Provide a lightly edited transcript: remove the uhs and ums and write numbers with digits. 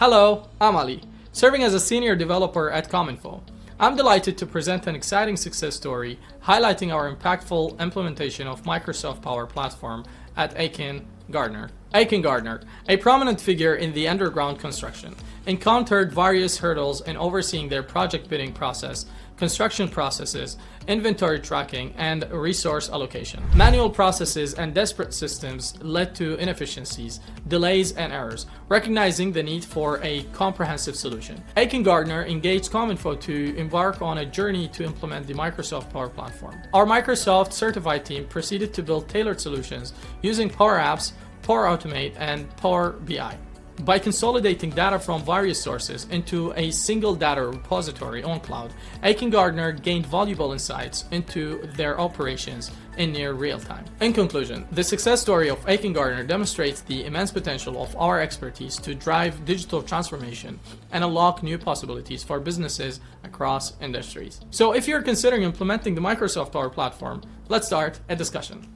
Hello, I'm Ali, serving as a senior developer at Cominfo. I'm delighted to present an exciting success story highlighting our impactful implementation of Microsoft Power Platform at Achen-Gardner. Achen-Gardner, a prominent figure in the underground construction, encountered various hurdles in overseeing their project bidding process, construction processes, inventory tracking, and resource allocation. Manual processes and disparate systems led to inefficiencies, delays, and errors, recognizing the need for a comprehensive solution. Achen-Gardner engaged Cominfo to embark on a journey to implement the Microsoft Power Platform. Our Microsoft certified team proceeded to build tailored solutions using Power Apps, Power Automate, and Power BI. By consolidating data from various sources into a single data repository on cloud, Achen-Gardner gained valuable insights into their operations in near real time. In conclusion, the success story of Achen-Gardner demonstrates the immense potential of our expertise to drive digital transformation and unlock new possibilities for businesses across industries. So if you're considering implementing the Microsoft Power Platform, let's start a discussion.